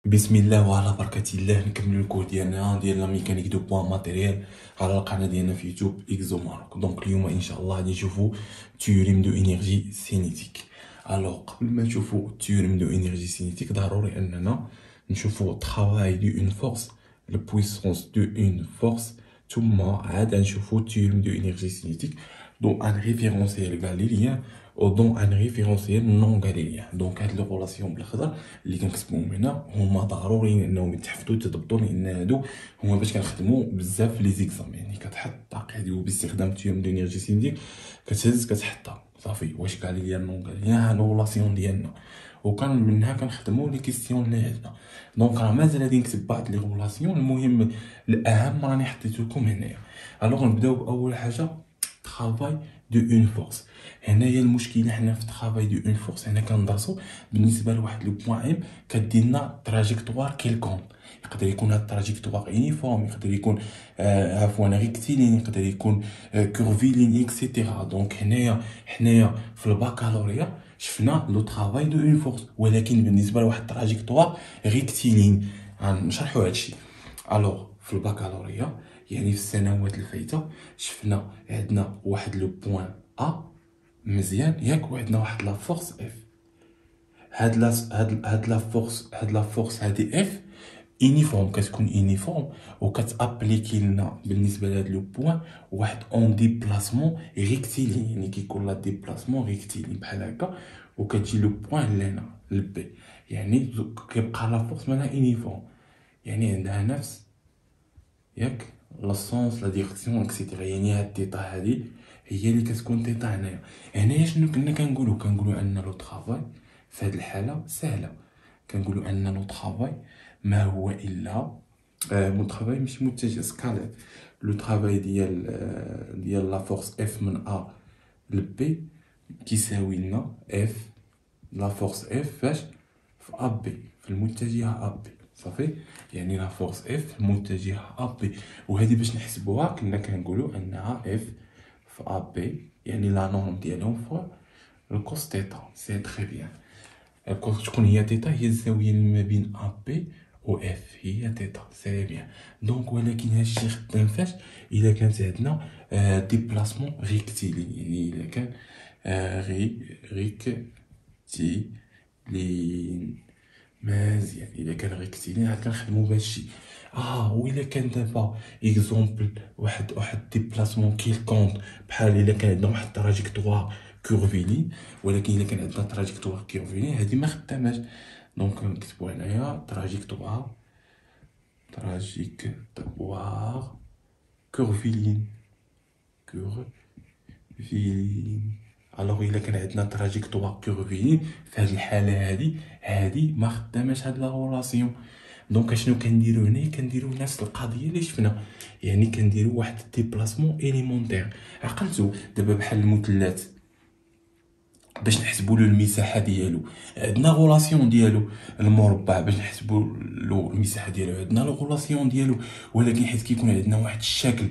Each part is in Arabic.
بسم الله وعلى بركة الله نكملو الكور ديالنا ديال لا ميكانيك دو بوان ماتيريال على القناة ديالنا في يوتيوب اكزو ماروك. دونك اليوم ان شاء الله غادي نشوفو تيوريم دو انرجي سينيتيك. الوغ قبل ما نشوفو تيوريم دو انرجي سينيتيك ضروري اننا نشوفو ترافاي دو اون فورس لو بويسونس دو اون فورس ثم عاد نشوفو تيوريم دو انرجي سينيتيك دون ان ريفيرونسيال غاليليان او دون ان ريفيرونسيال نون غاليليان. دونك هاد لي غولاسيون بالخضر اللي كنكتبوهم هنا هما ضروري انهم يتحفظوا ويتضبطوا، لان هادو هما باش كنخدموا بزاف في لي زيكزام. يعني كتحط الطاقه ديالو باستخدام تيوم دينيرجي سينيتيك، كتهز كتحطها صافي. واش غاليليان نون غاليليان ها الغولاسيون ديالنا، وكان منها كنخدموا لي كيستيون اللي عندنا. دونك راه مازال غادي نكتب بعض لي غولاسيون. المهم الاهم راني حطيت لكم هنايا. الوغ نبداو باول حاجه travail de une force. هنايا المشكله حنا في travail de une force هنا كندرسو بالنسبه لواحد لو بوين ام كديرنا تراجيكتوار كيلكون. يقدر يكون هاد التراجيكتوار يونيفورم، يقدر يكون عفوا ريكتيلين، يقدر يكون كورفيلين اكسيتيرا. دونك هنايا حنايا في الباكالوريا شفنا لو travail de une force، ولكن بالنسبه لواحد التراجيكتوار ريكتيلين غنشرحوا هادشي. الوغ في الباكالوريا يعني في السنوات الفايته شفنا عندنا واحد لو بوين ا مزيان ياك، وعندنا واحد لا فورس اف. هاد لا فورس هادي اف يونيفورم، كتكون يونيفورم وكتابليكي لنا بالنسبه لهاد لو بوين واحد اون ديبلاسمون ريكتيلين. يعني كيكون لا ديبلاسمون ريكتيلين بحال هكا، وكتجي لو بوين لهنا لبي. يعني كيبقى لا فورس مالها يونيفورم، يعني عندها نفس ياك لا سونس لا ديريكسيون اكسيتيرا. يعني هاد تيتا هادي هي اللي كتكون تيتا هنايا. هنايا شنو كنا كنقولوا ان لو طرافاي في هاد الحاله سهله. كنقولوا ان لو طرافاي ما هو الا مو طرافاي ماشي متجه سكالير. لو طرافاي ديال لا فورس اف من ا لبي كيساوي لنا اف لا فورس اف فاش في ا بي في المتجهه ا بي صافي. يعني لا فورس اف في المتجهه ا بي، وهذه باش نحسبوها كنا كنقولوا انها اف في ا بي، يعني لا نورم ديالهم فوا الكوس تيتا. سي تري بيان. الكوس شكون هي تيتا؟ هي الزاويه اللي ما بين ا بي و اف هي تيتا. سي بيان. دونك ولكن هادشي خدام فاش الا كانت عندنا ديبلاسمون ريكتيلين. يعني الا كان ريكتيلين مزيان. الا كان ريكتيلين عاد كنخدمو بهادشي. وإلا كان دابا اكزومبل واحد ديبلاسمون كيلكونط، بحال الا كان عندنا واحد تراجيكتوار كورفيلين، ولكن الا كان عندنا تراجيكتوار كورفيلين هادي ما خداماش. دونك نكتبو هنايا تراجيكتوار كورفيلين. الوغ الا كان عندنا تراجيكتوار كورفيلين في هاد الحاله هادي ما خداماش هاد لا غولاسيون. دونك اشنو كنديرو هنا؟ كنديرو نفس القضيه اللي شفنا، يعني كنديرو واحد ديبلاسمون اليمونتير. عقلتو دابا بحال المثلث باش نحسبوا له المساحه ديالو عندنا غولاسيون ديالو. المربع باش نحسبوا له المساحه ديالو عندنا لو غولاسيون ديالو، ولكن حيت كيكون عندنا واحد الشكل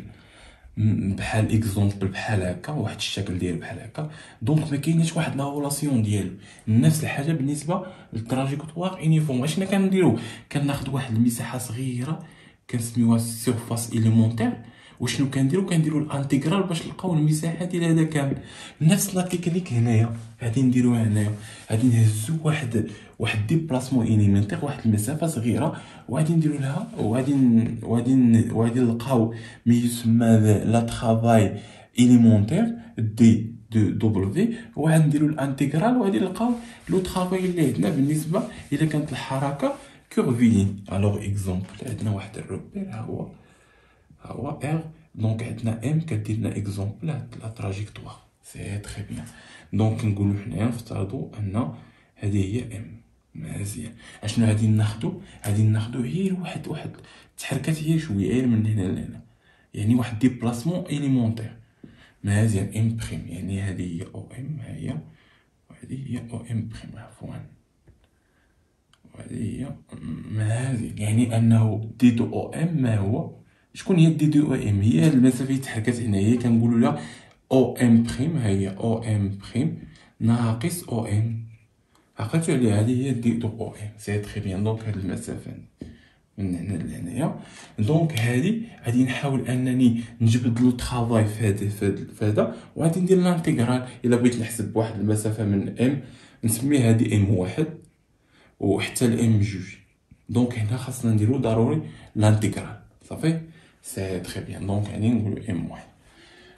بحال اكزومبل بحال هكا، واحد الشكل ديال بحال هكا، دونك ما كايناش واحد لا غولاسيون ديالو. نفس الحاجه بالنسبه للتراجيكتوار يونيفورم. اشنا كنديرو؟ كناخذ واحد المساحه صغيره كنسميوها سيرفاس اليمونتير، وشنو كنديرو الانتيغرال باش نلقاو المساحه ديال هذا كامل. نفس لا تكنيك هنايا غادي نديروها هنايا. غادي نهزو واحد ديبلاسمون اليمونتير، واحد المسافه صغيره، وغادي نديرو لها وغادي نلقاو ما يسمى لا طرافاي اليمونتير دي دو دبليو، وغادي نديرو الانتيغرال وغادي نلقاو لو طرافاي اللي عندنا بالنسبه الا كانت الحركه كورفيلين. الوغ اكزومبل عندنا واحد الروبير ها هو ار. دونك عندنا ام كدير لنا اكزومبل لا تراجيكتوار. سي تري بيان. دونك نقولوا حنايا نفترضوا ان هذه هي ام. مزيان. اشنو غادي ناخدو غير واحد تحركات هي شويه غير من هنا لهنا، يعني واحد ديبلاسمون اليمونتير. مزيان. ام بريم يعني هذه هي او ام، ها هي، وهذه هي او ام بريم عفوا، وهذه هي. مزيان. يعني انه دي دو او ام ما هو؟ شكون هي دي دو او ام؟ هي المسافه اللي تحركت هنا، هي كنقولوا لها او ام بريم. ها هي او ام بريم ناقص او ام. عقلتو عليها هذه هي دي دو او ام. سي تري بيان. دونك هاد المسافه من هنا لهنايا. دونك هادي غادي نحاول انني نجبد لو طرافاي في هذا وغادي ندير لانتيغرال. الا بغيت نحسب واحد المسافه من ام نسميه هادي ام واحد وحتى الام جوج. دونك هنا خاصنا نديرو ضروري لانتيغرال. صافي سي تري بيان. دونك غادي نقولو ام واحد.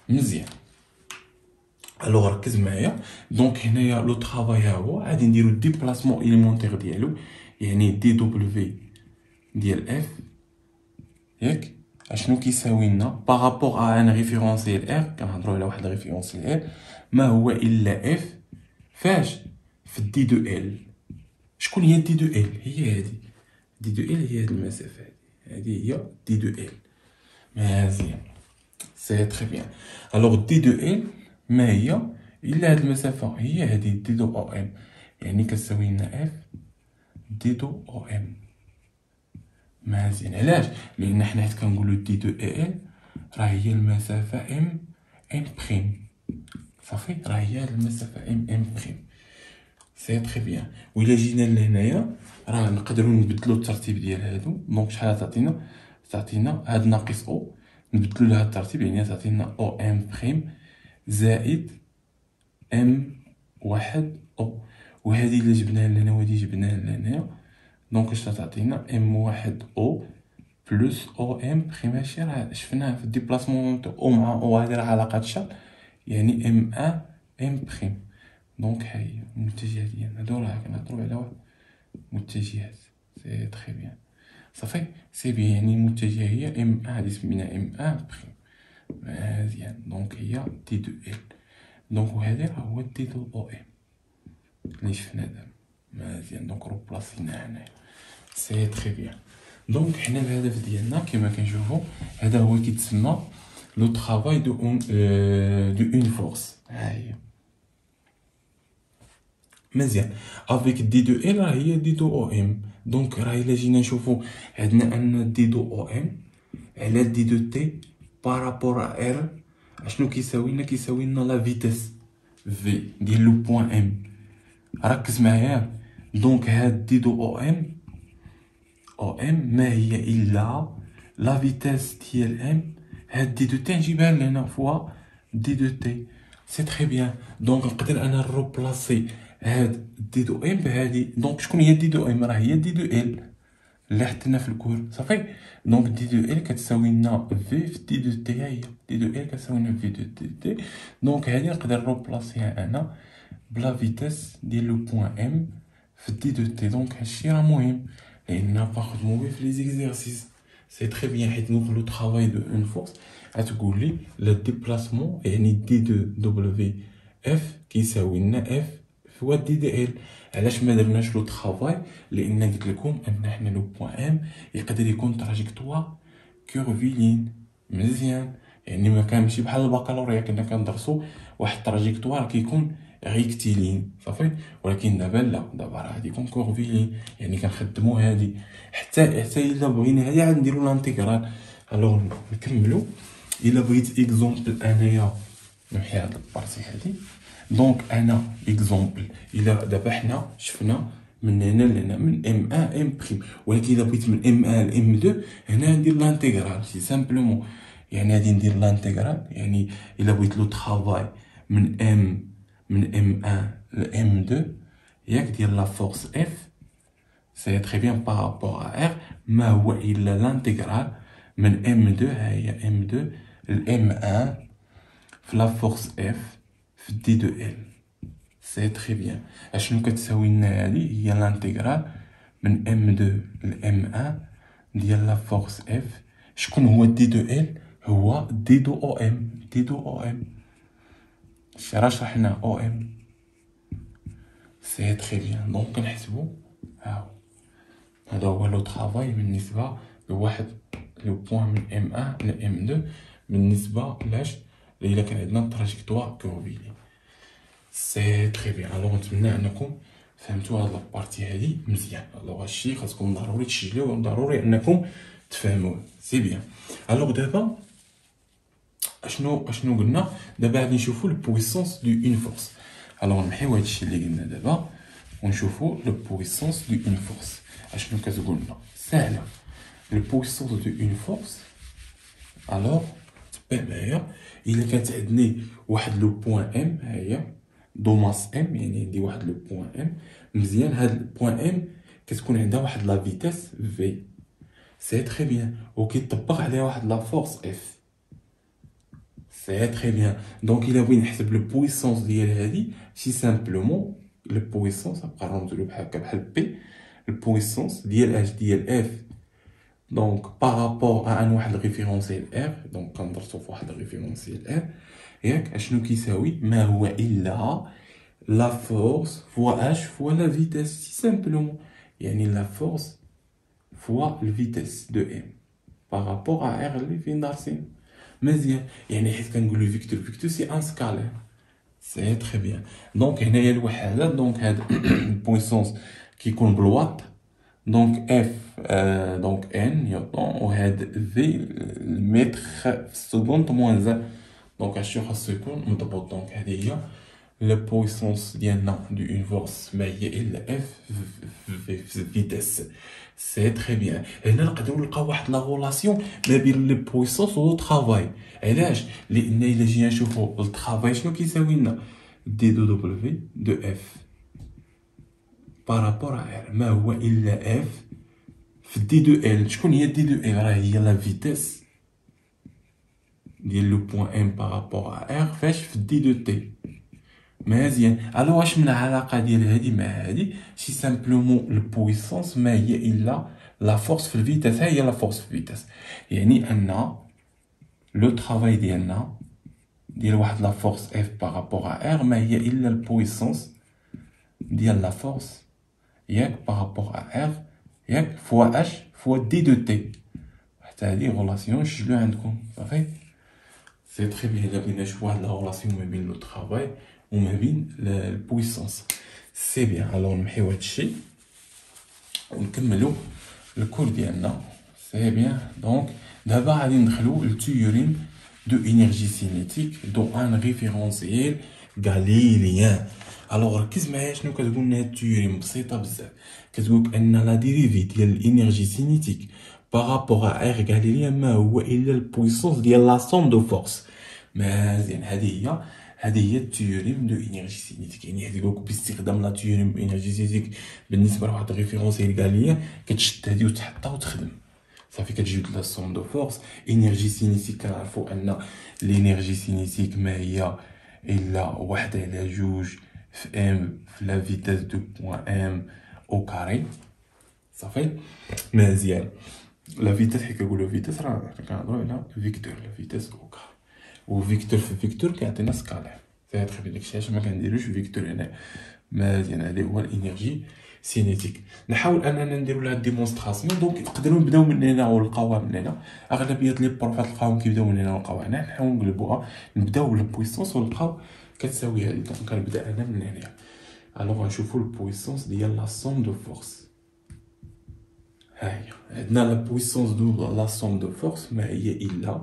مزيان. الوغ ركز معايا. دونك هنايا لو طرافاي ها هو غادي نديرو ديبلاسمون اليمونتير ديالو يعني دي دبليو ديال اف ياك اشنو كيساوي لنا بارابور ا ان ريفيرونسيال ار. كنهضروا على واحد ريفيرونسيال ار ما هو الا اف فاش في دي دو ال. شكون هي دي دو ال؟ هي هادي دي دو ال. هي هاد المسافه هادي هي دي دو ال. مزيان. سي تري بيان. الوغ دي دو ال ما هي الا هاد المسافه هي هادي دي دو او ام يعني كتساوي لنا اف دي دو او ام. مزيان. علاش؟ لان حنا حيت كنقولو دي دو اي ال راه هي المسافه ام بريم. صافي راه هي هاد المسافه ام بريم. سي تري بيان. وإلا جينا لهنايا راه نقدروا نبدلو الترتيب ديال هادو. دونك شحال تعطينا هاد ناقص او نبدلو لها الترتيب يعني تعطينا او ام بريم زائد ام واحد او. وهادي الا جبناها لهنا وهادي جبناها لهنايا دونك اش تعطينا ام واحد او بلس او ام بريم. هادشي راه شفناه في الديبلاسمون او مع او هادي راه علاقة شرط يعني ام ان ام بريم. دونك ها هي المتجهات ديالنا هادو راه كنهضرو على واحد متجهات. سي تري بيان. صافي سي بيان يعني المتجهة هي ام ان هادي سمينا ام ان بريم. مزيان. دونك هي دي دو ال. دونك وهادي راه هو دي دو او ام اللي شفنا دابا. مزيان. دونك روبلاسينا هنايا. سي تري بيان. دونك حنا الهدف ديالنا كما كنشوفو هذا هو كيتسمى لو طرافاي دو اون فورس. ها هي. مزيان. افيك دي دو ال راه هي دي دو او ام. دونك راه الا جينا نشوفو عندنا ان دي دو او ام على دي دو تي بارابور ار اشنو كيساوي لنا؟ كيساوي لنا لا فيتاس في ديال لو بوين ام. ركز معايا. دونك هاد دي دو او ام ما هي الا لا فيتاس ديال ام هاد دي دو تي نجيبها لهنا فوا دي دو تي. سي تري بيان. دونك نقدر انا نروبلاسي هاد دي دو ام بهادي. دونك شكون هي دي دو ام؟ راه هي دي دو ال اللي حطينا في الكور. صافي. دونك دي دو ال كتساوي لنا في دي دو تي. ها هي دي دو ال كتساوي لنا في دو تي. دونك هادي نقدر نروبلاسيها انا بلا فيتاس ديال لو بوين ام في دي دو تي. دونك هادشي راه مهم لأننا باخدمو بيه في لي زيكزارسيس. سي تري بيان حيت نقولو طرافاي دو اون فورس غتقول لي لو ديبلاسمون يعني دي دو دبليو اف كيساوي لنا اف فوا دي دي ال. علاش ما درناش لو طرافاي؟ لان قلت لكم ان حنا لو بوين ام يقدر يكون تراجيكتوار كورفيلين. مزيان. يعني ما كان ماشي بحال البكالوريا كنا كندرسو واحد التراجيكتوار كيكون ريكتيلين. صافي. ولكن دابا لا، دابا راه غادي يكون كورفيلين يعني كنخدمو هادي حتى الا بغينا هادي عاد نديرو لانتيغرال. الوغ نكملو. الا بغيت اكزومبل انايا نمحي هاد البارتي هادي. دونك انا اكزومبل الا دابا حنا شفنا من هنا لهنا من ام 1 ام بريم، ولكن الا بغيت من ام 1 ل ام 2 هنا ندير لانتيغرال سي سامبلومون. يعني غادي ندير لانتيغرال يعني الا بغيت لو طرافاي من ام 1 ل ام 2 ياك ديال لا فورس اف. سي تري بيان بارابور ا ار ما هو الا لانتيغرال من ام 2 ها هي ام 2 ل ام 1 في لا فورس اف في دي دو ال. سي تري بيان. اشنو كتساوي لنا هادي؟ هي لانتيغرال من ام 2 ل ام 1 ديال لا فورس اف. شكون هو دي دو ال؟ هو دي دو او ام. دي دو او ام راه شرحنا او ام. سي تري بيان. دونك كنحسبو هاهو هذا هو لو طرافاي بالنسبه لواحد لو بوين من ام 1 ل ام 2 بالنسبه لاش الا كان عندنا تراجيكتوار كورفيلي. سي تري بيان. الوغ نتمنى انكم فهمتوا هاد لابارتي هادي مزيان. الوغ هادشي خاصكم ضروري تسجلوه وضروري انكم تفهموه. سي بيان. الوغ دابا اشنو قلنا؟ دابا غادي نشوفوا البويسونس دو اون فورس. الوغ نمحيو هادشي اللي قلنا دابا. ونشوفوا لو بويسونس دو اون فورس. اشنو كتقول لنا؟ سهله. لو بويسونس دو اون فورس الوغ تبع معايا الا كانت عندي واحد لو بوين ام، ها هي دو ماس ام، يعني عندي واحد لو بوين ام. مزيان، هاد البوين ام كتكون عندها واحد لا فيتاس في، سي تري بيان، وكيطبق عليها واحد لا فورس اف، سي تري بيان. دونك الا بغيت نحسب لو بويسونس ديال هادي، سي سامبلومون لو بويسونس نبقى نرمزولو بحال هكا بحال بي، البويسونس ديال اش ديال اف دونك بارابور ان واحد الريفيرونسيال ار، دونك كنضربو في واحد الريفيرونسيال ار ياك، اشنو كيساوي؟ ما هو الا لا فورس فوا اش فوا لا فيتاس، سي سامبلومون، يعني لا فورس فوا الفيتاس دو ام بارابور ا ار اللي فين دارسين. مزيان، يعني حيت كنقولو فيكتور، فيكتور سي ان سكالير، سي تري بيان. دونك هنايا الوحدات، دونك هاد البويسونس كيكون بالوات، دونك اف دونك ان نيوتن، وهاد في المتر في السكوند موان زان، دونك هادشي خاصو يكون مضبوط. دونك هادي هي لا بويسونس ديالنا دو اون فورس ما هي الا اف في فيتاس، سي تري بيان. هنا نقدروا نلقاو واحد لا غولاسيون ما بين لي بويسونس و الترافاي. علاش؟ لان الا جينا نشوفوا الترافاي شنو كيساوي لنا؟ دي دو دبليو دو اف بارابور ا، ما هو الا اف في دي دو ال. شكون هي دي دو ال؟ راه هي لا فيتاس ديال لو بوين ام بارابور ا ار فاش في دي دو تي. مزيان، الو واش من العلاقه ديال هادي مع هادي؟ سي سامبلومون البويسونس ما هي الا لا فورس في الفيتاس، ها هي لا فورس في الفيتاس، يعني ان لو ترافاي ديالنا ديال واحد لا فورس اف بارابور ا ار ما هي الا البويسونس ديال لا فورس ياك بارابور ا ار ياك فوا اش فوا دي دو تي. حتى هادي غولاسيون نسجلو عندكم صافي. سي تري بيان. الا بغينا نشوفو واحد لا غولاسيون ما بين لو ترافاي وما بين البويسونس، سي بيان. الوغ نمحيو هادشي ونكملو الكور ديالنا، سي بيان. دونك دابا غادي ندخلو للتيوريم دو انرجي سينيتيك دو ان ريفيرونسييل غاليليان. الوغ ركز معايا شنو كتقول لنا هاد التيوريم، بسيطه بزاف. كتقولك ان لا ديريفي ديال الانرجي سينيتيك بارابور ا ار غاليليان ما هو الا البويسونس ديال لا سوم دو فورس. مزيان، هذه هي التيوريم دو انرجي سينيتيك، يعني كتقولك باستخدام لا تيوريم دو انرجي سينيتيك بالنسبه لواحد الريفيرونسيال غاليليان، كتشد هادي وتحطها وتخدم صافي، كتجيب لا سوم دو فورس. انرجي سينيتيك كنعرفو ان الانرجي سينيتيك ما هي الا واحد على جوج في ام في لا فيتاس دو بوين ام او كاري صافي. مزيان، لا فيتاس حيت كنقولو فيتاس راه كنهضرو على فيكتور، لا فيتاس او كاري، وفيكتور في فيكتور كيعطينا سكالير، سي تري داكشي علاش ما كنديروش فيكتور هنا. مزيان، هذا هو الانرجي سينيتيك. نحاول اننا نديرو لها ديمونستراسيون، دونك نقدروا نبداو من هنا ونلقاوها من هنا. اغلبيه لي بروفات تلقاوهم كيبداو من هنا ونلقاوها هنا، نحاول نقلبوها نبداو بالبويسونس ونلقاو كتساوي هذه. دونك كنبدا انا من هنا. الوغ نشوفوا البويسونس ديال لا سوم دو فورس. ها هي عندنا لا بويسونس دو لا سوم دو فورس ما هي الا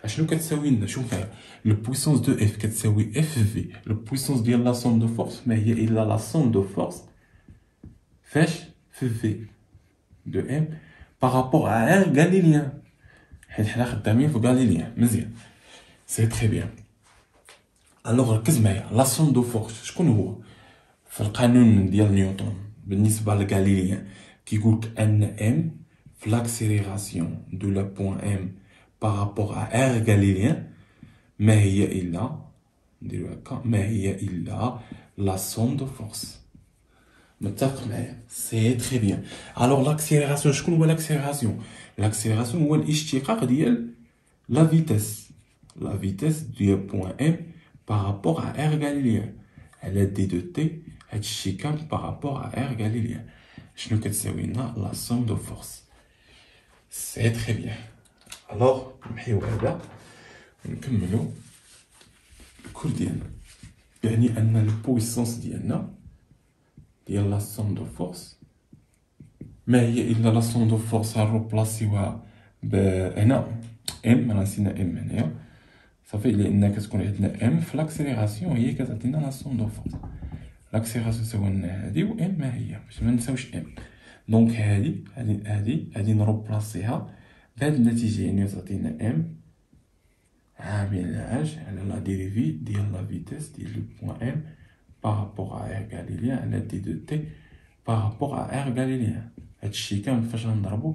اشنو كتساوي لنا؟ شوف معايا، لو بويسونس دو اف كتساوي اف في لو بويسونس ديال لا سوم دو فورس ما هي الا لا سوم دو فورس فاش في في دو ام بارابور ا ار غاليليان، حيت حنا خدامين في غاليليان. مزيان، سي تري بيان. الوغ ركز معايا، لا سوم دو فورس شكون هو؟ في القانون ديال نيوتن بالنسبه لغاليليان كيقولك ان ام في لاكسيليراسيون دو لا بوين ام بارابور ا ار غاليليان ما هي الا، نديرو هكا، ما هي الا لا سوم دو فورس. متفق معايا؟ سي تري بيان. الوغ لاكسيليراسيون شكون هو لاكسيليراسيون؟ لاكسيليراسيون هو الاشتقاق ديال لا فيتاس، لا فيتاس ديال بوين ام بارابور ا ار غاليليان على دي دو تي. هادشي كامل بارابور ا ار غاليليان شنو كتساوي لنا؟ لا سوم دو فورس. سي تري بيان. الوغ نمحيو هذا ونكملو الكور ديالنا. يعني ان البويسونس ديالنا ديال لا سوم دو فورس ما هي الا لا سوم دو فورس غنروبلاسيوها هنا ام، راه نسينا ام هنايا صافي، لان كتكون عندنا ام في لاكسيليراسيون هي كتعطينا لا سوم دو فورس. لاكسيليراسيون تساوي لنا هادي و ام ما هي باش ما نساوش ام. دونك هادي نروبلاسيها بهاد النتيجة، يعني تعطينا ام عامل لاج على لا ديريفي ديال لا فيتيس ديال لو بوان ام بارابور ا ار غاليليان على دي دو تي بارابور ا ار غاليليان. هادشي كامل فاش غنضربو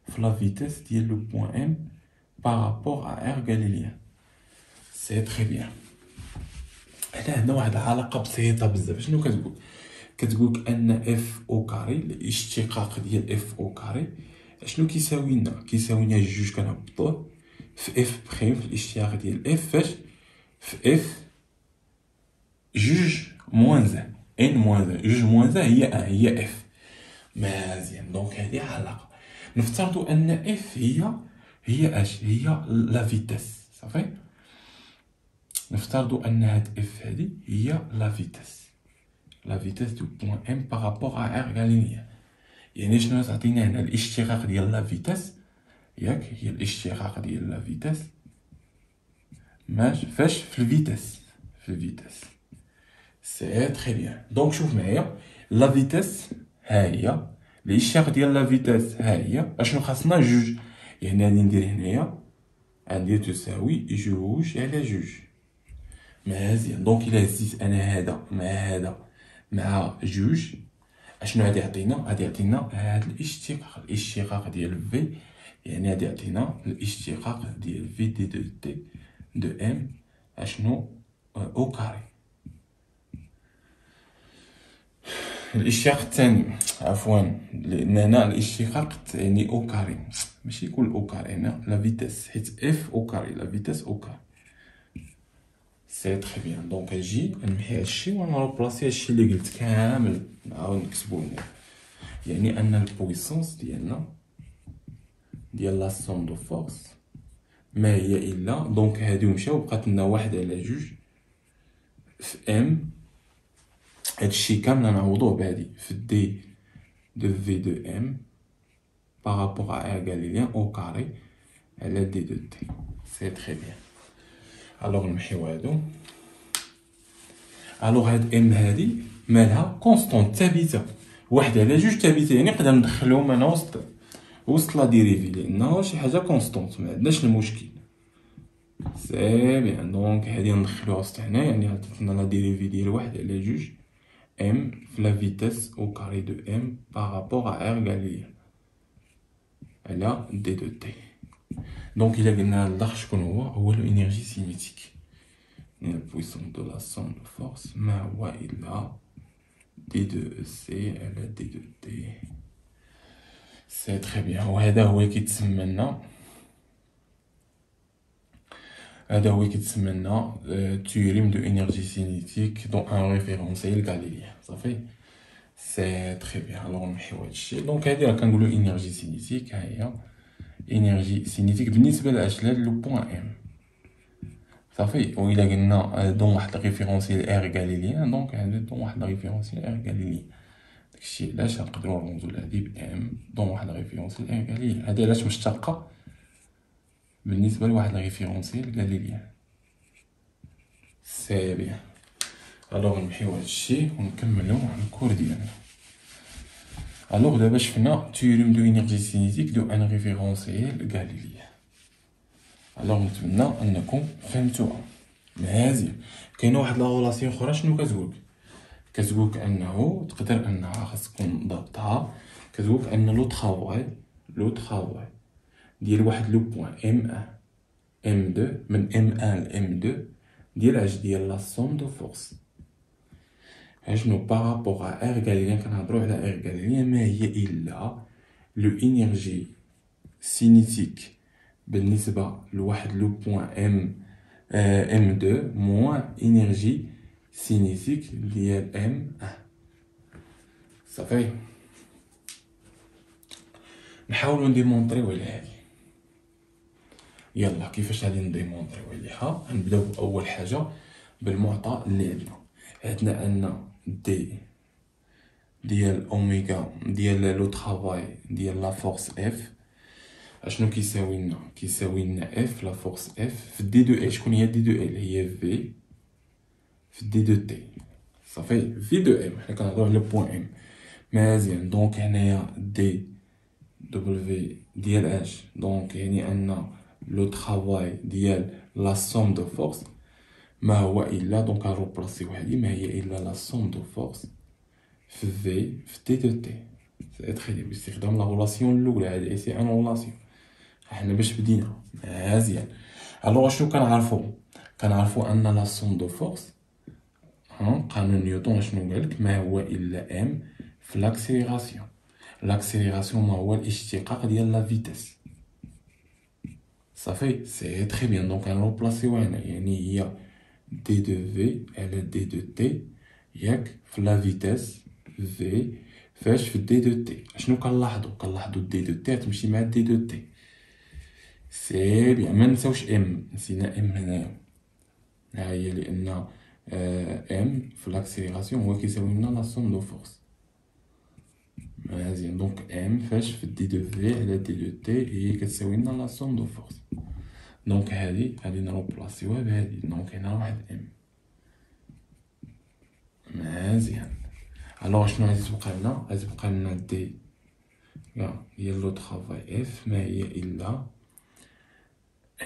في لا فيتيس ديال لو بوان ام بارابور ا ار غاليليان. سي تري بيان. هنا واحد العلاقة بسيطة بزاف. شنو كتقول؟ كتقولك ان اف او كاري الاشتقاق ديال اف او كاري شنو كيساوي لنا؟ كيساوي لنا جوج كنهبطوه في اف بريم في الاشتقاق ديال اف فاش في اف جوج موان زان ان موان زان. جوج موان زان هي اف. مزيان. دونك هادي علاقة. نفترضوا ان اف هي لا فيتاس. صافي. نفترضوا ان هاد اف هادي هي لا فيتاس دو بوان ام بارابور ا ار غاليليان. يعني شنو تعطينا هنا؟ الاشتقاق ديال لا فيتاس، ياك هي الاشتقاق ديال لا فيتاس ماش فاش في الفيتاس. سي تري بيان. دونك شوف معايا لا فيتاس ها هي، الاشتقاق ديال لا فيتاس ها هي. اشنو خاصنا؟ جوج. يعني غادي ندير هنايا غندير تساوي جوج على جوج. مزيان. دونك الا هزيت انا هذا مع هذا مع جوج اشنو غادي يعطينا؟ غادي يعطينا هذا الاشتقاق ديال في. يعني غادي يعطينا الاشتقاق ديال في دي دو تي دو ام اشنو او كاري. الاشتقاق الثاني عفوا، لان هنا الاشتقاق يعني او كاري ماشي يكون او كاري، هنا لا فيتاس حيت اف او كاري لا فيتاس او كاري. سي تري بيان. دونك نجي نمحي هادشي ونروبلاسي هادشي اللي قلت كامل نعاود نكتبو هنا. يعني ان البويسونس ديالنا ديال لا سوم دو فورس ما هي الا دونك هادو مشاو بقات لنا واحد على جوج في ام. هادشي كامل نعوضوه بهادي في دي دو في دو ام بارابور ا ار غاليليان او كاري على دي دو تي. سي تري بيان. الوغ نمحيو هادو. الوغ هاد ام هادي مالها كونستونت ثابته، واحد على جوج ثابته. يعني نقدر ندخلهم انا وسط لا ديريفي لانه شي حاجه كونستونت ما عندناش المشكل. سي بيان. دونك هادي ندخلوها وسط هنا، يعني عطاتنا لا ديريفي ديال واحد على جوج ام في لا فيتاس او كاري دو ام بارابور ا ار غاليليان على دي دو تي. دونك الا قلنا الضغط شكون هو الانرجي سينيتيك. يعني البويسون دو لا سوم دو فورس ما هو الا دي دو سي على دي دو تي. سي تري بيان. وهذا هو كيتسمى لنا théorème de énergie cinétique dans un référentiel galiléen. صافي. سي تري بيان. الوغ نمحيو هادشي. دونك هادي راه كنقولو انرجي سينيتيك. ها هي انرجي سينيتيك بالنسبه لاشلا لو بوان ام. صافي. و الا قلنا دون واحد الريفيرونسيال ار غاليليان دونك هذا دون واحد الريفيرونسيال ار غاليليان. داكشي علاش نقدروا نرمزو لهادي بام دون واحد الريفيرونسيال ار غاليليان. هادي علاش مشتقه بالنسبه لواحد الريفيرونسيال غاليليان. سي بيان. الوغ نمحيو هادشي ونكملو الكور ديالنا. الوغ دابا شفنا تيوريم دو انرجي سينيتيك دو ان ريفيرونسيال غاليليان. الوغ نتمنى انكم فهمتوها. مزيان. كاينه واحد لا غولاسيون اخرى. شنو كتقولك انه تقدر انها خاص تكون ضابطها. كتقولك ان لو طرافاي ديال واحد لو بوين ام 1 ام 2 من ام 1 ل ام 2 ديال لا سوم دو فورس شنو بارابور ا ار غاليليان. كنهضروا على ار غاليليان ما هي الا لو انرجي سينيتيك بالنسبه لواحد لو بوين ام 2 موان انرجي سينيتيك ديال ام 1. صافي. نحاولوا نديمونطريو على هادي. يلا كيفاش غادي نديمونطريو عليها؟ نبداو باول حاجه بالمعطى اللي عندنا ان دي ديال اوميغا ديال لو طرافاي ديال لا فورس اف اشنو كيساوي لنا اف لا فورس اف في دي دو ال. شكون هي دي دو ال؟ هي في دي دو تي. صافي في دو ام حنا كنهضروا على بوان ام مزيان. دونك هنايا دي دبليو ديال اش دونك يعني ان لو ترافاي ديال لا سوم دو فورس ما هو الا دونك غنروبلاسيو هادي ما هي الا لا سوم دو فورس في في دي دو تي. سي تري بيان باستخدام لا رولاسيون الاولى هادي سي ان رولاسيون حنا باش بدينا مزيان. الوغ شنو كنعرفو ان لا سوم دو فورس قانون نيوتن شنو قالك ما هو الا ام في لاكسيليراسيون. لاكسيليراسيون ما هو الاشتقاق ديال لا فيتاس صافي سي تري بيان. دونك غنروبلاسيو هنا يعني هي دي دو في على دي دو تي ياك في لا فيتاس في فاش في دي دو تي. شنو كنلاحظوا دي دو تي تمشي مع دي دو تي سي بيان. ما نساوش ام نسينا ام هنايا ها هي لان ام في لاكسيليراسيون هو كيساوي لنا لا سوم دو فورس مزيان. دونك ام فاش في دي دو في على دي دو تي هي كتساوي لنا لا سوم دو فورس. دونك هادي نروبلاسيوها بهادي دونك هنا واحد ام مزيان. الوغ شنو غادي تبقى لنا دي ديال لو طرافاي اف ما هي الا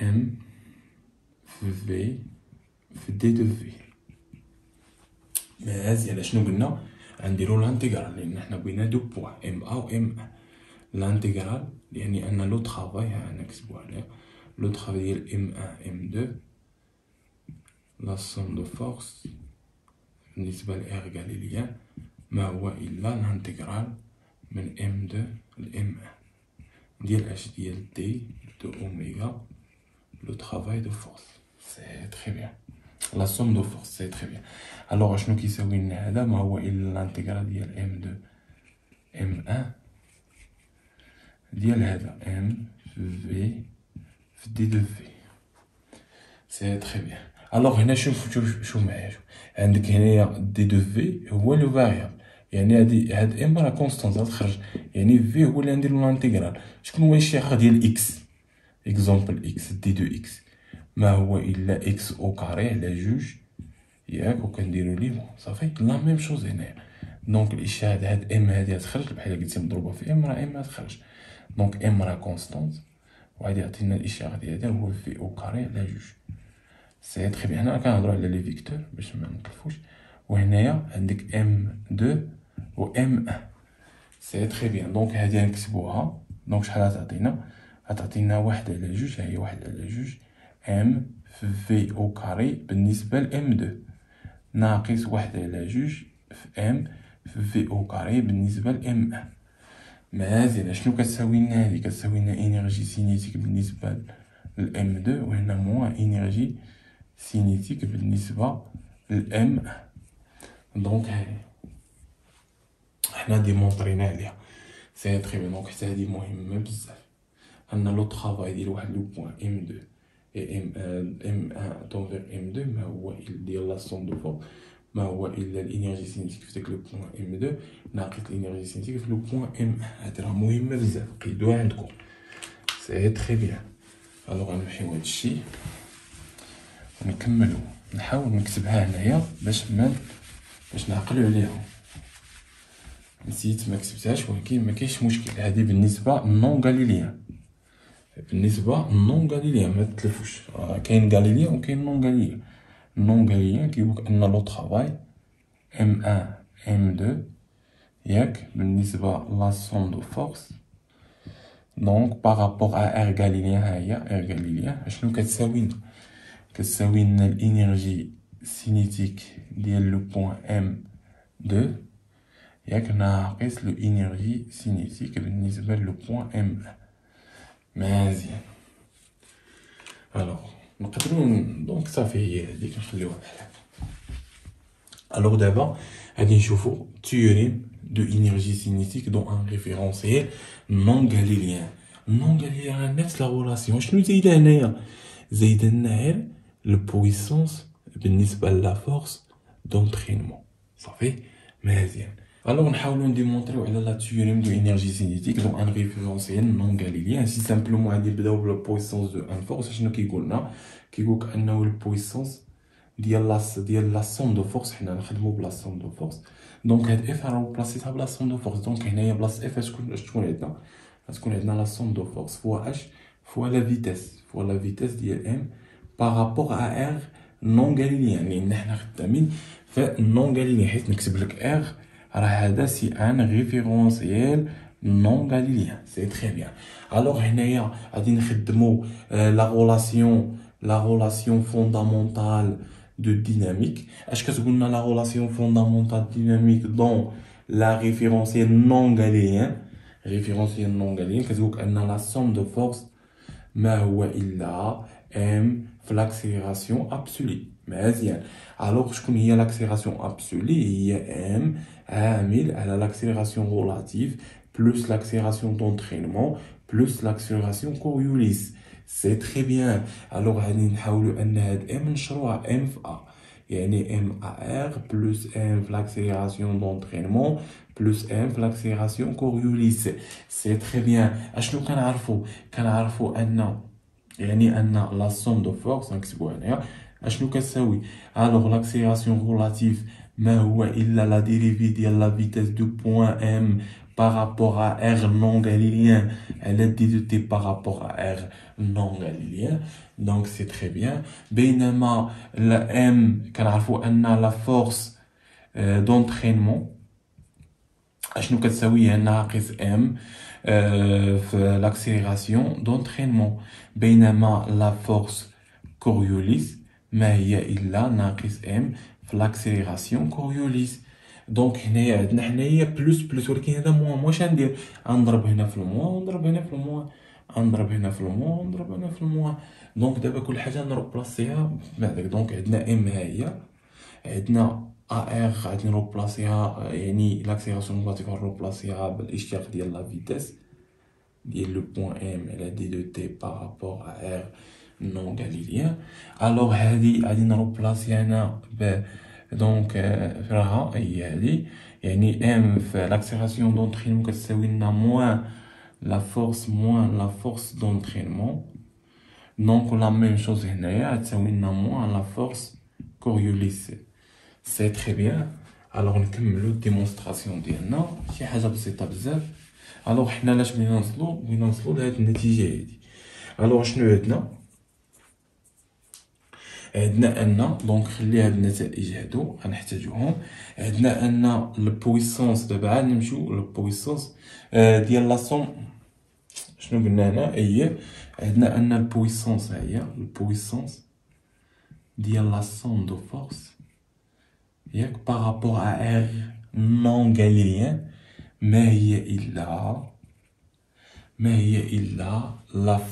ام في دي دو في مزيان. شنو قلنا غنديرو لانتيغرال لان حنا بغينا دو بوان ام ا و ام ا. لانتيغرال يعني ان لو طرافاي ها نكتبو عليها لو طرافاي ديال ام ا ام دو لا سوم دو فورس بالنسبه لإر غاليليان ما هو الا لانتيغرال من ام دو لام ا ديال اش ديال دي دو اوميغا لو طرافاي دو فورس. سي تري بيان لا سوم دو فورس سي تري بيان. الوغ شنو كيساوي لنا هذا ما هو الا لانتيغرال ديال ام دو ام ا ديال هذا ام في دي دو في سي تري بيان. الوغ هنا شوف معايا عندك هنايا دي دو في هو لو فاريابل يعني هاد ام راه كونستانت غتخرج يعني في هو اللي نديرو لانتيغرال. شكون هو الشيخ ديال اكس اكزومبل اكس دي دو اكس ما هو الا اكس او كاري على جوج ياك وكنديرو ليه بون صافي لا ميم شوز هنايا. دونك الاشاره هاد ام هادي غتخرج بحال قلتي مضروبه في ام راه ام غتخرج دونك ام راه كونستانت وغادي يعطينا الاشاره ديالها هو في او كاري على جوج. سي تري بيان. هنا كنهضروا على لي فيكتور باش ما نكلفوش وهنايا عندك ام 2 و ام 1 سي تري بيان. دونك هادي نكتبوها دونك شحال غتعطينا واحد على جوج ها هي واحد على جوج ام في او كاري بالنسبه لام 2 ناقص واحد على جوج في ام في او كاري بالنسبه لام 1 مزيان. شنو كتساوي لنا هادي كتساوي لنا انرجي سينيتيك بالنسبه للام 2 وهنا موان انرجي سينيتيك بالنسبه للام 1. دونك هادي حنا ديمونطرينا عليها سي تري بيان. دونك حتى هادي مهمه بزاف ان لو طرافاي ديال واحد لو بوين ام 2 اي ام 1 تونفير ام 2 ما هو الا ديال لا سوم دو فورس ما هو الا الانرجي سينيتيك في داك لو بوين ام 2 ناقص الانرجي سينيتيك في لو بوين ام 1. هادي راه مهمه بزاف قيدوها عندكم سي تري بيان. الوغ غنمحيو هادشي ونكملو نحاول نكتبها هنايا باش نعقلو عليها. نسيت ما كتبتهاش ولكن ما كاينش مشكل. هذه بالنسبه نون غاليليان ما تتلفوش كاين غاليليان وكاين نون غاليليان. نون غاليليان كيقولك ان لو طرافاي ام 1 ام 2 ياك بالنسبه لا سوم دو فورس دونك بارابور ا ار غاليليان ها هي ار غاليليان شنو كتساوي لنا الانرجي سينيتيك ديال لو بوين ام 2 ياك ناقص لو انرجي سينيتيك بالنسبه لو بوين ام 1 مزيان. الوغ نقدروا دونك صافي هي هذيك نخليوها بحال هكا. الوغ دابا غادي نشوفوا تيوريم دو انرجي سينيتيك دون ان ريفيرونسييل نون غاليليان. نون غاليليان نفس لا رولاسيون شنو زايده هنايا زايده لنا غير البويسونس بالنسبه لا فورس دونترينمون صافي مزيان. الوغ نحاولوا نديمونطريو على لا تيوريم دو انرجي سينيتيك دون ان ريفيرونسييل نون غاليليان. سي سامبلومون غادي نبداو بلا بويسونس دو ان فورس. شنو كيقولنا كيقولك انه البويسونس ديال لا سوم دو فورس، حنا نخدمو بلا سوم دو فورس. دونك هاد اف راه بلاصيتها بلا سوم دو فورس. دونك هنايا بلاصه اف شكون عندنا؟ غتكون عندنا لا سوم دو فورس فوا اش فوا لا فيتاس، ديال ام بارابور ا ار نون غاليليان، لان حنا خدامين في نون غاليليان. حيت نكتب لك ار راه هذا سي ان ريفيرونسيال نون غاليليان. سي تري بيان. الوغ هنايا غادي نخدمو لا غولاسيون فوندامونتال de dynamique. Est-ce que vous avez la relation fondamentale dynamique dans la référentielle non galiléenne? Référentielle non galiléenne, qu'est-ce que vous avez la somme de force, ما هو إلا m في l'accélération absolue. مزيان. Alors شكون هي l'accélération absolue؟ هي m عامل على l'accélération relative plus l'accélération d'entraînement plus l'accélération Coriolis. C'est très bien. Alors غادي نحاولوا ان هاد m نشروها m في a، يعني m a r plus m في l'accélération d'entraînement plus m في l'accélération Coriolis. C'est très bien. اشنو كنعرفوا ان يعني ان لا somme de force نكتبوها هنايا اشنو كتساوي. alors l'accélération relative ما هو الا لا ديريفي ديال لا فيتاس دو بوين m par rapport à r non galilien على d de t par rapport à r non galilien. donc c'est très bien. بينما لا m كنعرفوا ان لا force d'entraînement اشنو كتساوي هي ناقص m في l'accélération d'entraînement. بينما لا force Coriolis ما هي الا ناقص m في l'accélération Coriolis. دونك هنايا عندنا حنايا بلس ولكن هذا موان. واش غندير؟ غنضرب هنا في الموان ونضرب هنا في الموان، غنضرب هنا في الموان ونضرب هنا في الموان. دونك دابا كل حاجه نروبلاسيها بعدك. دونك عندنا ام ها هي، عندنا ا ار غادي نروبلاسيها يعني لاكسيلاسيون غادي نروبلاسيها بالاشتقاق ديال لا فيتاس ديال لو بوين ام على دي دو تي بارابور ا ار نون غاليليان. الوغ هادي غادي نروبلاسي هنا ب دونك فراها هي هادي، يعني ام في لاكسيلاسيون دونترينمون كتساوي لنا موان لا فورس دونترينمون. دونك لا ميم شوز هنايا غتساوي لنا موان لا فورس كوريوليس. سي تري بيان. الوغ نكملو الديمونستراسيون ديالنا، شي حاجه بسيطه بزاف. الوغ حنا لاش بغينا نوصلو لهاد النتيجه هادي. الوغ شنو عندنا ان دونك خلي هاد النتائج هادو غنحتاجوهم. عندنا ان البويسونس، دابا عاد نمشيو للبويسونس ديال لا سوم. شنو قلنا هنا؟ هي عندنا ان البويسونس هي البويسونس ديال لا سوم دو فورس ياك بارابور ا ار نون غاليليان ما هي الا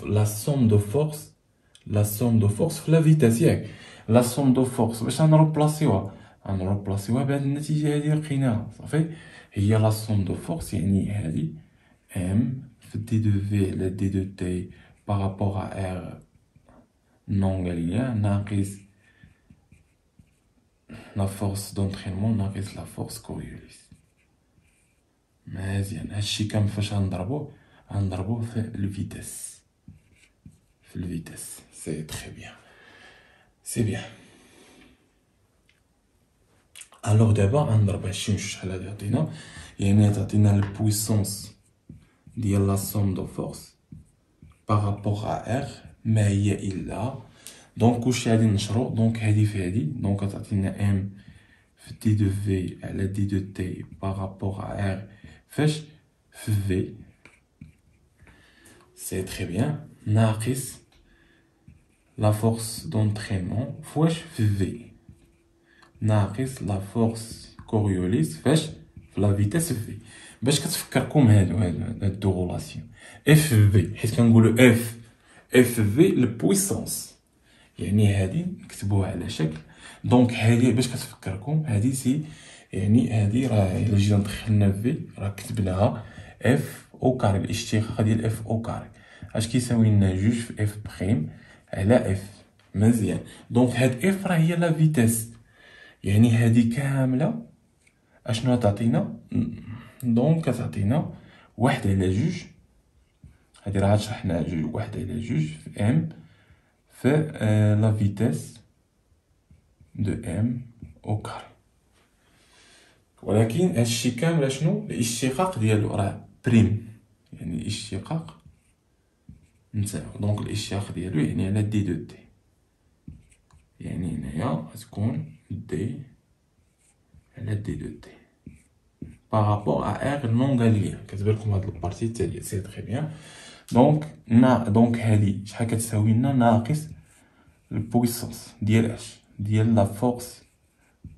لا سوم دو فورس في لا فيتاس ياك. لا سوم دو فورس باش غنروبلاسيوها بهاد النتيجه هادي لقيناها صافي. هي لا سوم دو فورس يعني هادي ام في دي دو في على دي دو تي بارابور ا ار نون غاليليان ناقص لا فورس دونترينمون ناقص لا فورس كوريوليس. مزيان. هادشي كامل فاش غنضربوه في الفيتاس سي تري بيان. سي بيان. الوغ دابا غنضرب هادشي نشوف شحال غادي يعطينا. يعني تعطينا البويسونس ديال لا سوم دو فورس بارابور ا ار ما هي الا دونك كلشي غادي نشرو. دونك هادي في هادي دونك تعطينا ام في دي دو في على دي دو تي بارابور ا ار فاش في في. سي تري بيان. ناقص لا فورس دونترينمون فواش في في ناقص لا فورس كوريوليس فاش في لا فيتاس في. باش كتفكركم هادو غولاسيون اف في، حيت كنقولوا اف في البويسونس يعني هادي نكتبوها على شكل. دونك هادي باش كتفكركم هادي سي يعني هادي راه الا جينا دخلنا في راه كتبناها اف او كاري الاشتقاق ديال اف او كاري اش كيساوي لنا جوج في اف بريم على اف. مزيان. دونك هاد اف راه هي لا فيتاس يعني هادي كامله اشنو تعطينا؟ دونك كتعطينا واحد على جوج. هادي راه شرحنا واحد على جوج في ام في لا فيتاس دو ام او كاري. ولكن هادشي كامل شنو الاشتقاق ديالو راه بريم، يعني الاشتقاق نتاعو. دونك الاشتقاق ديالو يعني على دي دو تي، يعني هنايا غتكون دي على دي دو تي بارابور ا ار نون غاليليان. كتبان لكم هاد البارتي التالية سي تري بيان. دونك هادي شحال كتساوي لنا ناقص البويسونس ديال اش ديال لا فورس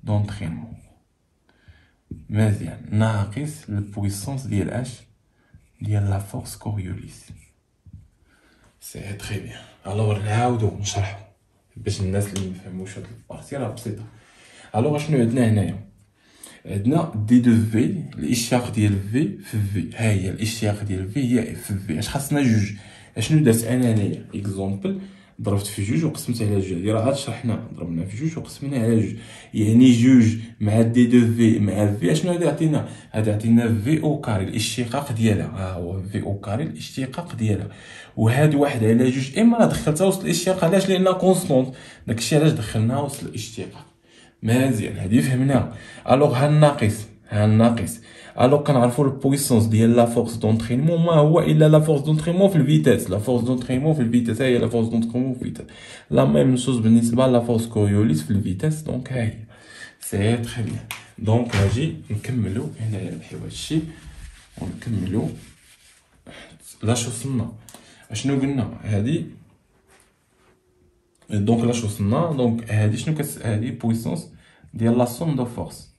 دونترينمون، مزيان، ناقص البويسونس ديال اش ديال لا فورس كوريوليس. سي تري بيان. الوغ نعاودو نشرحو باش الناس اللي مفهموش هاد البارتي راه بسيطه. الوغ شنو عندنا هنايا؟ عندنا دي دو في، الاشتقاق ديال في في في، ها هي الاشتقاق ديال في هي في في. اش خاصنا جوج. اشنو درت انا هنايا؟ اكزومبل ضربت في جوج وقسمت على جوج. هادي راه عاد شرحنا، ضربنا في جوج وقسمنا على جوج، يعني جوج مع دي دو في مع في اشنو غادي يعطينا؟ غادي يعطينا في او كاري الاشتقاق ديالها. ها هو في او كاري الاشتقاق ديالها. وهاد واحد على جوج اما راه دخلتها وسط الاشتقاق، علاش؟ لانها كونستونط، داكشي علاش دخلناها وسط الاشتقاق. مزيان، هادي فهمناها. الوغ ها الناقص الوغ كنعرفوا البويسونس ديال لا فورس دونترينمون ما هو الا لا فورس دونترينمون في الفيتاس. لا فورس دونترينمون في الفيتاس هي لا فورس دونترينمون في الفيتاس. لا ميم شوز بالنسبه لا فورس كوريوليس في الفيتاس. دونك ها هي سي تري بيان. دونك نجي نكملوا هنايا نحيو هادشي ونكملوا لاش وصلنا. اشنو قلنا؟ هادي دونك لاش وصلنا. دونك هادي شنو هادي بويسونس ديال لا سوم دو فورس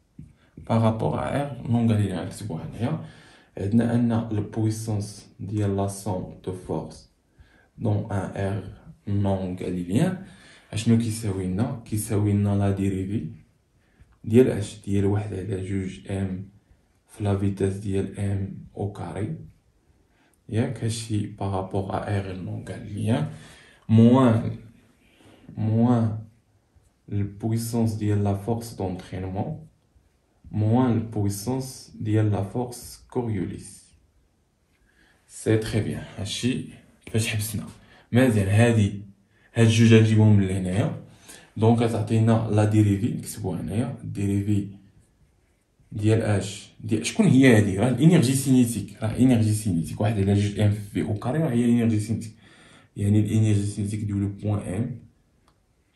بارابور ا ار نون غاليليان. نكتبوها هنايا. عندنا ان لو بويسونس ديال لا سوم دو فورس دون ان ار نون غاليليان اشنو كيساوي لنا؟ كيساوي لنا لا ديريفي ديال اش ديال واحد على جوج ام في لا فيتاس ديال ام او كاري، ياك؟ هادشي بارابور ا ار نون غاليليان moins la puissance de la force d'entraînement moins la puissance de la force Coriolis. C'est très bien. هادشي فاش حبسنا. مزيان، هاد الجوج غنجيبهم من هنايا. دونك غتعطينا لا ديريفي، نكتبوها هنايا. ديريفي ديال اش ديال شكون هي هادي؟ راه الانرجي سينيتيك، راه انرجي سينيتيك واحد على جوج ام في او كاري راه هي الانرجي سينيتيك، يعني الانرجي سينيتيك ديال لو بوين ام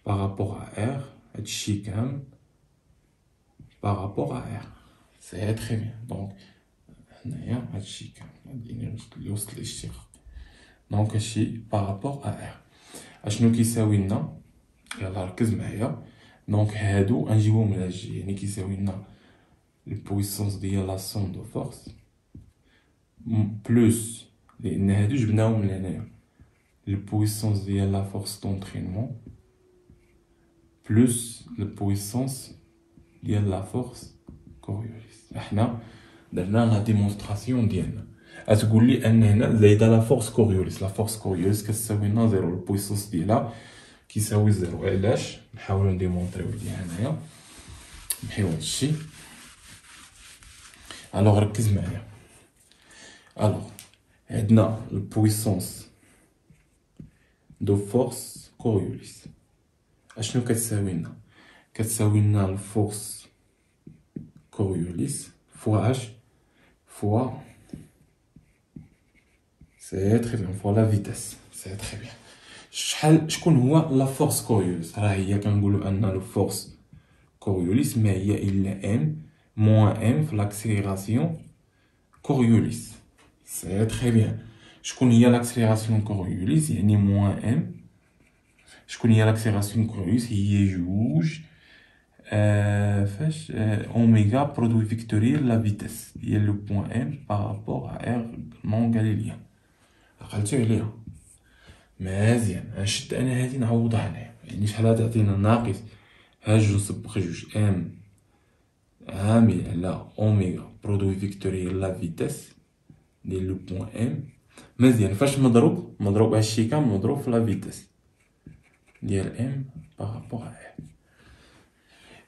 par rapport à R, هادشي كامل par rapport à R. C'est très bien. Donc هنايا هادشي كامل هاد الانرجي اللي وصل للاشتقاق. دونك هادشي par rapport à R. اشنو كيساوي لنا؟ يلا ركز معايا. دونك هادو غنجيبوهم من هادشي، يعني كيساوي لنا البويسونس ديال لا سوم دو فورس بلوس، لان هادو جبناهم من هنايا، البويسونس ديال لا فورس دونترينمون plus la puissance de la force Coriolis. احنا درنا لا ديمونستراسيون ديالنا. غتقول لي ان هنا زايده لا فورس كوريوليس. لا فورس كوريوليس كتساوي لنا زيرو، البويسونس ديالها كيساوي زيرو. علاش؟ نحاولوا نديمونطريو ليها هنايا. نحيو هادشي. الوغ ركز معايا. الوغ عندنا البويسونس دو فورس كوريوليس اشنو كتساوي لنا؟ كتساوي لنا الفورس كوريوليس فوا اش فوا سي تري بيان فوا لا فيتاس. سي تري بيان. شكون هو لا فورس كوريوليس؟ راه هي كنقولوا ان لو فورس كوريوليس ما هي الا ام موان ام في لاكسيليراسيون كوريوليس. سي تري بيان. شكون هي لاكسيليراسيون كوريوليس؟ يعني موان ام. شكون هي لاكسيليراسيون كوريوليس؟ هي جوج فاش اوميغا برودوي فيكتوريال لا فيتاس ديال لو بوين ام بارابور ا ار نون غاليليان. عقلتو عليها؟ مزيان. غنشد انا هادي نعوضها هنايا، يعني شحال غتعطينا؟ ناقص ها جوج نصبغ جوج ام عامل على اوميغا برودوي فيكتوريال لا فيتاس ديال لو بوين ام. مزيان. فاش مضروب هادشي كامل مضروب في لا فيتاس ديال ام بارابور ا ار.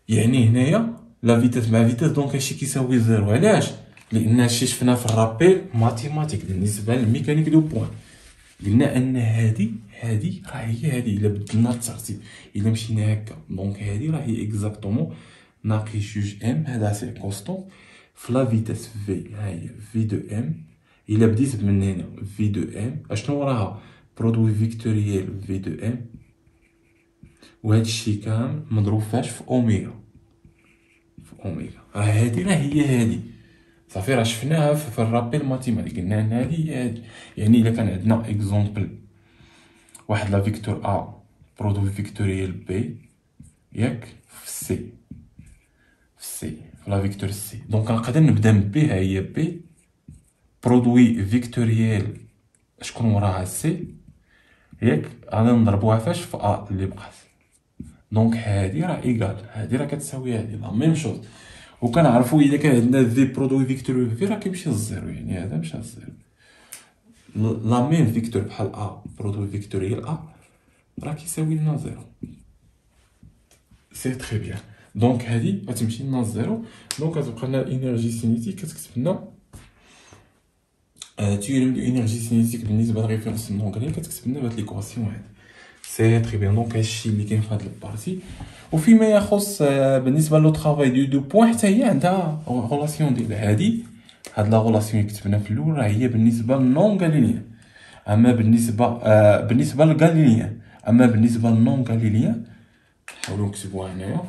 يعني هنايا لا فيتاس مع فيتاس، دونك هادشي كيساوي زيرو. علاش؟ لان هادشي شفنا في الرابيل ماتيماتيك بالنسبه للميكانيك دو بوين. قلنا ان هادي راه هي هادي الا بدلنا الترتيب الا مشينا هكا دونك هادي راه هي اكزاكتومون ناقص جوج ام هذا سي كونستون في لا فيتاس في ها هي في دو ام الا بديت من هنا في دو ام اشنو راها برودوي فيكتوريال في دو ام وهذا الشيء كامل مضروب فاش في اوميغا راه هادي راه هي هادي صافي راه شفناها في الرابيل ماتيماتيك قلنا ان هادي هي هادي يعني الا كان عندنا اكزومبل واحد لا فيكتور ا برودوي فيكتوريال بي ياك في سي في لا فيكتور سي دونك نقدر نبدا من بي ها هي بي برودوي فيكتوريال شكون وراها سي ياك غادي نضربوها فاش في ا اللي بقات دونك هادي راه ايكال هادي راه كتساوي هادي لا ميم شوز وكنعرفوا الا كان عندنا في برودوي فيكتوريال في راه كيمشي للزيرو يعني هذا مشى للزيرو لا ميم فيكتور بحال ا برودوي فيكتوريال ا راه كيساوي لنا زيرو سي تري بيان دونك هادي غتمشي لنا زيرو دونك غتبقى لنا الانرجي سينيتيك كتكتب لنا تيوريم دو انرجي سينيتيك بالنسبه للريفيرونس نونغاليه كتكتب لنا بهاد ليكواسيون هادي سي تري بيان دونك هادشي اللي كاين في هاد البارتي وفيما يخص بالنسبه لو طرافاي دو بوين حتى هي عندها غولاسيون ديالها هادي هاد لا غولاسيون اللي كتبنا في الاول راه هي بالنسبه للنون غاليليان اما بالنسبه للغاليليان اما بالنسبه للنون غاليليان نحاولوا نكتبوها هنايا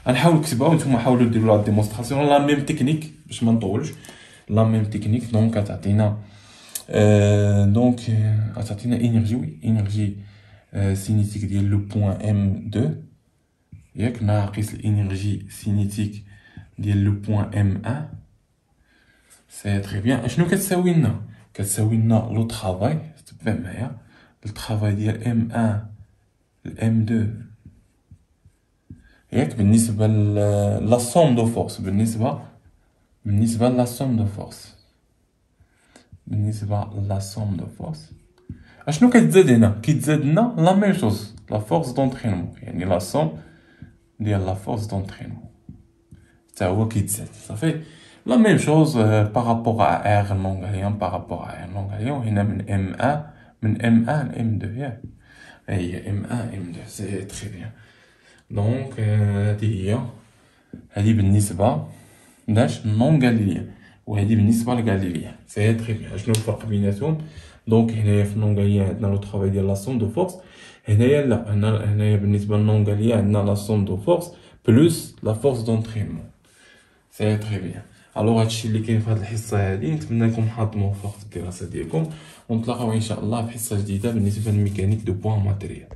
غنحاولوا نكتبوها وانتم حاولوا ديروا لا ديمونستراسيون لا ميم تكنيك باش ما نطولش لا ميم تكنيك دونك غتعطينا دونك غتعطينا انرجي سينيتيك ديال لو بوين ام 2 ياك ناقص الانرجي سينيتيك ديال لو بوين ام 1 سي تري بيان اشنو كتساوي لنا لو طرافاي تبع معايا الطرافاي ديال ام 1 الام 2 ياك بالنسبه لا سوم دو فورس بالنسبه لا سوم دو فورس اشنو كتزاد هنا كيتزاد لنا لا ميم شوز لا فورس دونترينمون يعني لا سوم ديال لا فورس دونترينمون حتى هو كيتزاد صافي لا ميم شوز بارابور ا ار لونغاليان بارابور ا ار لونغاليان هنا من ام 1 ل ام 2 ياك هي ام 1 ام 2 سي تري بيان دونك هذه بالنسبه لاش نون غاليليان وهذه بالنسبه للغاليليان سي تري بيان شنو الفرق بيناتهم دونك هنايا في النون غاليليان عندنا لو طرافاي ديال لا سوم دو فورس هنايا لا هنايا بالنسبه للنون غاليليان عندنا لا سوم دو فورس بلس لا فورس دونترينمون سي تري بيان الوغ هادشي اللي كاين في هاد الحصه هادي نتمنى لكم حظ موفق في الدراسه ديالكم ونتلاقاو ان شاء الله في حصه جديده بالنسبه للميكانيك دو بوان ماتيريال